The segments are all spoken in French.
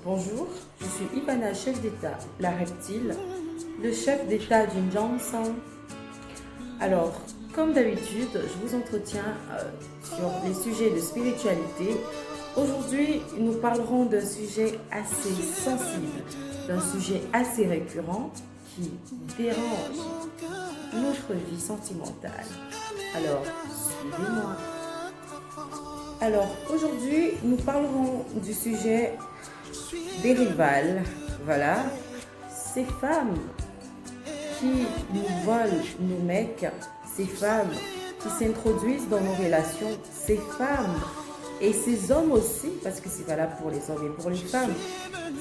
Bonjour, je suis Ivana, chef d'État, la reptile, le chef d'État d'une Johnson. Alors, comme d'habitude, je vous entretiens sur les sujets de spiritualité. Aujourd'hui, nous parlerons d'un sujet assez sensible, d'un sujet assez récurrent qui dérange notre vie sentimentale. Alors, suivez-moi. Alors, aujourd'hui, nous parlerons du sujet des rivales. Voilà, ces femmes qui nous volent nos mecs, ces femmes qui s'introduisent dans nos relations, ces femmes et ces hommes aussi, parce que c'est valable pour les hommes et pour les femmes,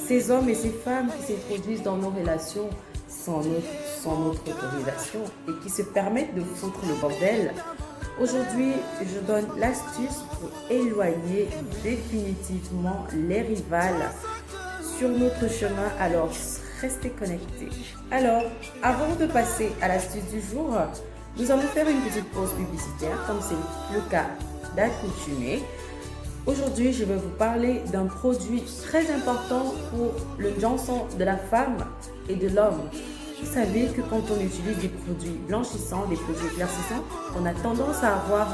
ces hommes et ces femmes qui s'introduisent dans nos relations sans notre autorisation et qui se permettent de foutre le bordel. Aujourd'hui, je donne l'astuce pour éloigner définitivement les rivales sur notre chemin. Alors, restez connectés. Alors, avant de passer à l'astuce du jour, nous allons faire une petite pause publicitaire, comme c'est le cas d'accoutumé. Aujourd'hui, je vais vous parler d'un produit très important pour le Johnson de la femme et de l'homme. Vous savez que quand on utilise des produits blanchissants, des produits éclaircissants, on a tendance à avoir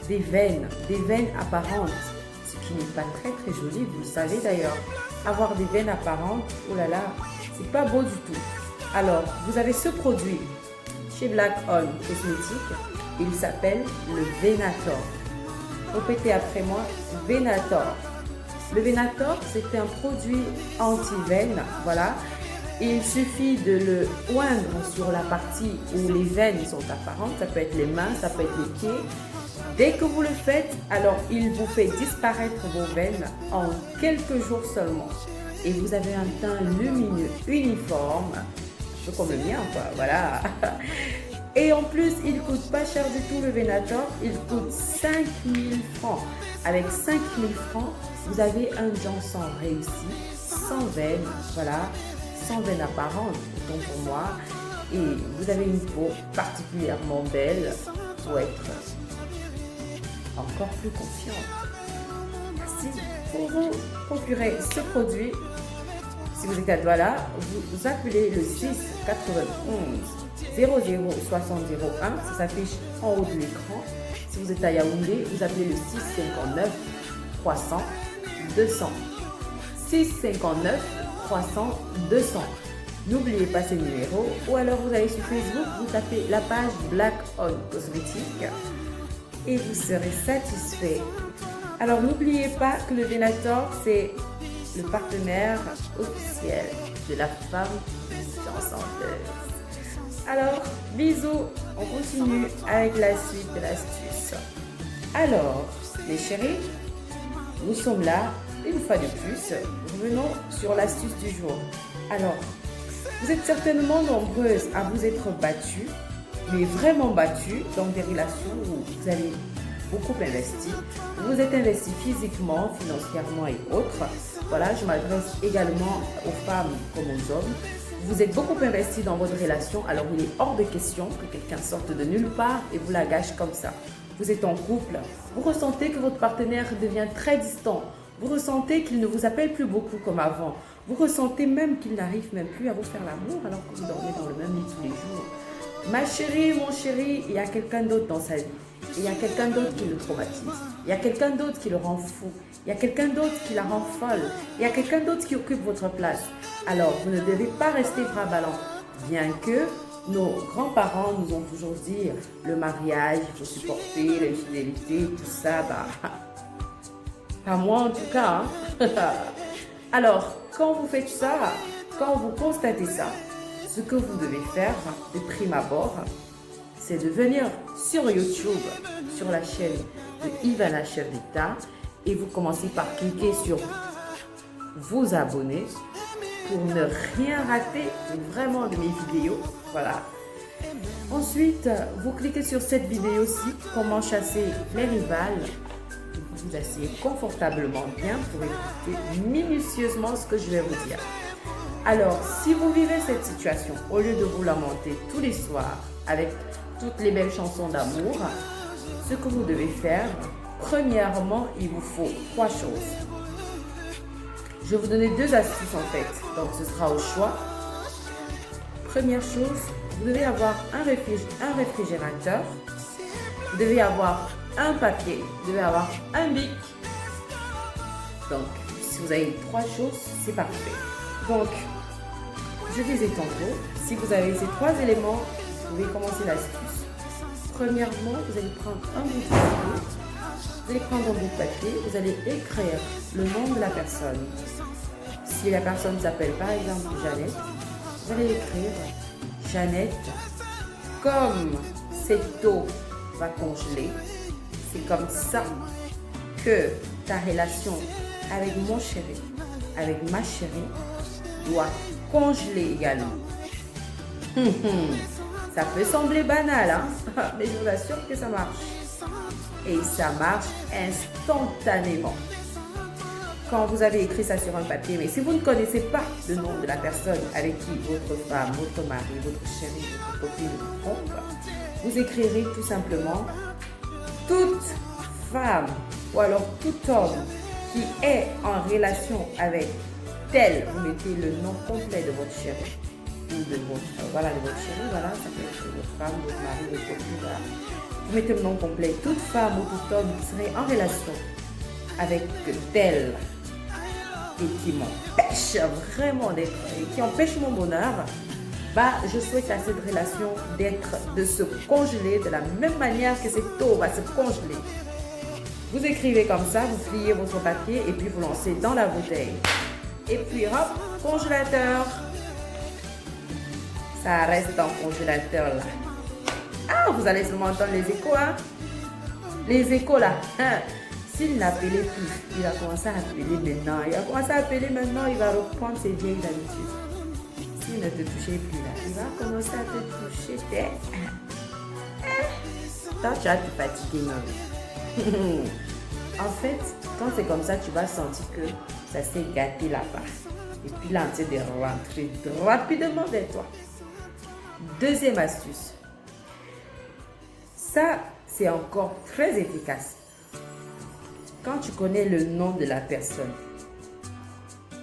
des veines apparentes, ce qui n'est pas très joli, vous le savez d'ailleurs. Avoir des veines apparentes, oh là là, c'est pas beau du tout. Alors, vous avez ce produit chez Black On Cosmétiques, il s'appelle le Venator. Répétez après moi, Venator. Le Venator, c'est un produit anti-veine, voilà. Il suffit de le oindre sur la partie où les veines sont apparentes, ça peut être les mains, ça peut être les pieds. Dès que vous le faites, alors il vous fait disparaître vos veines en quelques jours seulement. Et vous avez un teint lumineux, uniforme, un peu comme le mien, quoi, voilà. Et en plus, il ne coûte pas cher du tout le Venator, il coûte 5000 francs. Avec 5000 francs, vous avez un Johnson réussi, sans veines, voilà. Sans veine apparente, autant pour moi, et vous avez une peau particulièrement belle pour être encore plus confiante. Merci. Pour vous procurer ce produit, si vous êtes à Douala, vous appelez le 6 91 00 60 01, ça s'affiche en haut de l'écran. Si vous êtes à Yaoundé, vous appelez le 6 59 300 200. 6 59 300 200. N'oubliez pas ces numéros, ou alors vous allez sur Facebook, vous tapez la page Black On Cosmétiques et vous serez satisfait. Alors n'oubliez pas que le Venator, c'est le partenaire officiel de la femme chanceuse. Alors, bisous, on continue avec la suite de l'astuce. Alors, mes chéris, nous sommes là. Une fois de plus, revenons sur l'astuce du jour. Alors, vous êtes certainement nombreuses à vous être battues, mais vraiment battues dans des relations où vous avez beaucoup investi. Vous êtes investi physiquement, financièrement et autres. Voilà, je m'adresse également aux femmes comme aux hommes. Vous êtes beaucoup investi dans votre relation, alors il est hors de question que quelqu'un sorte de nulle part et vous la gâche comme ça. Vous êtes en couple, vous ressentez que votre partenaire devient très distant. Vous ressentez qu'il ne vous appelle plus beaucoup comme avant. Vous ressentez même qu'il n'arrive même plus à vous faire l'amour alors que vous dormez dans le même lit tous les jours. Ma chérie, mon chéri, il y a quelqu'un d'autre dans sa vie. Il y a quelqu'un d'autre qui le traumatise. Il y a quelqu'un d'autre qui le rend fou. Il y a quelqu'un d'autre qui la rend folle. Il y a quelqu'un d'autre qui occupe votre place. Alors, vous ne devez pas rester bras ballants. Bien que nos grands-parents nous ont toujours dit le mariage, il faut supporter, l'infidélité, tout ça, bah... Pas moi en tout cas. Hein. Alors, quand vous faites ça, quand vous constatez ça, ce que vous devez faire de prime abord, c'est de venir sur YouTube, sur la chaîne de Ivana Chef d'État, et vous commencez par cliquer sur vous abonner pour ne rien rater vraiment de mes vidéos. Voilà. Ensuite, vous cliquez sur cette vidéo-ci, comment chasser les rivales. Vous vous asseyez confortablement bien pour écouter minutieusement ce que je vais vous dire. Alors, si vous vivez cette situation, au lieu de vous lamenter tous les soirs avec toutes les belles chansons d'amour, ce que vous devez faire, Premièrement, il vous faut 3 choses. Je vais vous donner 2 astuces en fait, donc ce sera au choix. Première chose, vous devez avoir un réfrigérateur, vous devez avoir un papier, vous devez avoir un bic. Donc, si vous avez 3 choses, c'est parfait. Donc, je disais tantôt, si vous avez ces 3 éléments, vous pouvez commencer l'astuce. Premièrement, vous allez prendre un bout de papier, vous allez prendre un bout de papier, vous allez écrire le nom de la personne. Si la personne s'appelle par exemple Jeannette, vous allez écrire Jeannette, comme cette eau va congeler, c'est comme ça que ta relation avec mon chéri, avec ma chérie, doit congeler également. Ça peut sembler banal, hein? Mais je vous assure que ça marche. Et ça marche instantanément. Quand vous avez écrit ça sur un papier, mais si vous ne connaissez pas le nom de la personne avec qui votre femme, votre mari, votre chéri, votre copine vous trompe, vous écrirez tout simplement toute femme ou alors tout homme qui est en relation avec tel, vous mettez le nom complet de votre chéri ou de votre chéri, voilà, ça peut être votre femme, votre mari, votre copine, voilà. Vous mettez le nom complet, toute femme ou tout homme qui serait en relation avec tel et qui m'empêche vraiment d'être, qui empêche mon bonheur, bah, je souhaite à cette relation de se congeler de la même manière que cette eau va se congeler. Vous écrivez comme ça, vous pliez votre papier et puis vous lancez dans la bouteille. Et puis hop, congélateur. Ça reste en congélateur là. Ah, vous allez seulement entendre les échos, hein? Les échos là. Hein? S'il n'appelait plus, il va commencer à appeler maintenant. Il va commencer à appeler maintenant, il va reprendre ses vieilles habitudes. S'il ne te touchait plus là, il va commencer à te toucher. Toi, tu vas te fatiguer, non? En fait, quand c'est comme ça, tu vas sentir que ça s'est gâté là-bas. Et puis là, on de rentrer rapidement vers toi. Deuxième astuce. Ça, c'est encore très efficace. Quand tu connais le nom de la personne,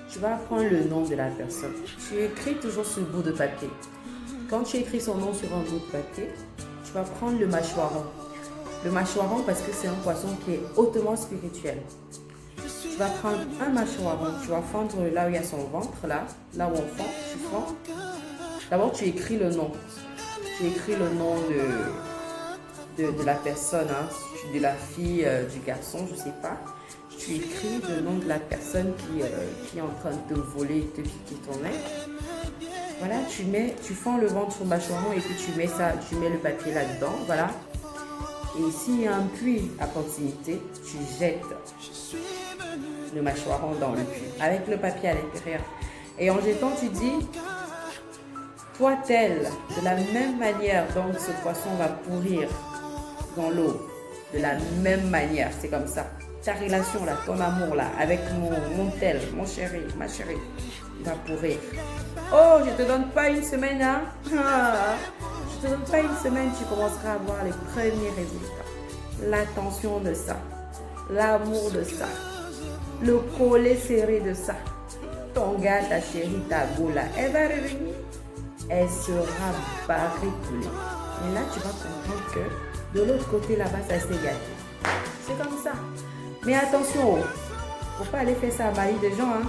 tu vas prendre le nom de la personne. Tu écris toujours sur le bout de papier. Quand tu écris son nom sur un bout de papier, tu vas prendre le mâchoiron. Le mâchoiron parce que c'est un poisson qui est hautement spirituel. Tu vas prendre un mâchoiron, tu vas fendre là où il y a son ventre, là où on fend, tu fends. D'abord, tu écris le nom. Tu écris le nom de la personne, hein, de la fille, du garçon, je ne sais pas. Tu écris le nom de la personne qui est en train de te voler, de te piquer ton nez. Voilà, tu fends le ventre sur le mâchoiron et puis tu mets le papier là-dedans, voilà. Et s'il y a un puits à proximité, tu jettes le mâchoiron dans le puits avec le papier à l'intérieur. Et en jetant, tu dis, toi tel, de la même manière dont ce poisson va pourrir dans l'eau, de la même manière, c'est comme ça. Ta relation là, ton amour là, avec mon tel, mon chéri, ma chérie, il va pourrir. Oh, je te donne pas une semaine, hein? Je te donne pas une semaine, tu commenceras à voir les premiers résultats. L'attention de ça, l'amour de ça, le collet serré de ça. Ton gars, ta chérie, ta go là, elle va revenir. Elle sera baricolée. Et là, tu vas comprendre que de l'autre côté là-bas, ça s'est gâté. C'est comme ça. Mais attention, faut pas aller faire ça à mari de gens. Hein.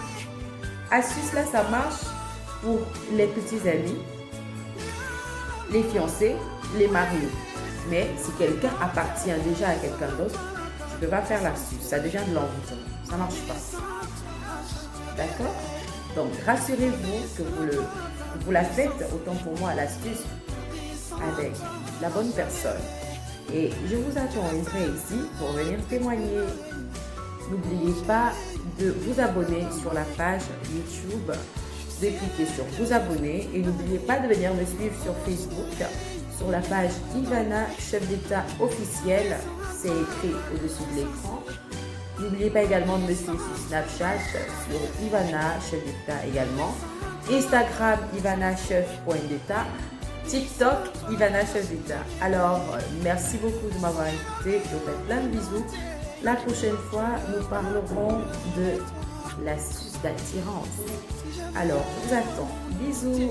Astuce là, ça marche pour les petits amis, les fiancés, les mariés. Mais si quelqu'un appartient déjà à quelqu'un d'autre, tu ne peux pas faire l'astuce. Ça devient de l'envoûtement. Ça ne marche pas. D'accord? Donc, rassurez-vous que vous la faites, autant pour moi, l'astuce, avec la bonne personne. Et je vous attendrai ici pour venir témoigner. N'oubliez pas de vous abonner sur la page YouTube, de cliquer sur vous abonner et n'oubliez pas de venir me suivre sur Facebook, sur la page Ivana Chef d'État officielle, c'est écrit au-dessus de l'écran. N'oubliez pas également de me suivre sur Snapchat, sur Ivana Chef d'État également, Instagram Ivana Chef.d'État, TikTok Ivana Chef d'État. Alors, merci beaucoup de m'avoir écouté, je vous fais plein de bisous La prochaine fois, nous parlerons de l'astuce d'attirance. Alors, je vous attends. Bisous.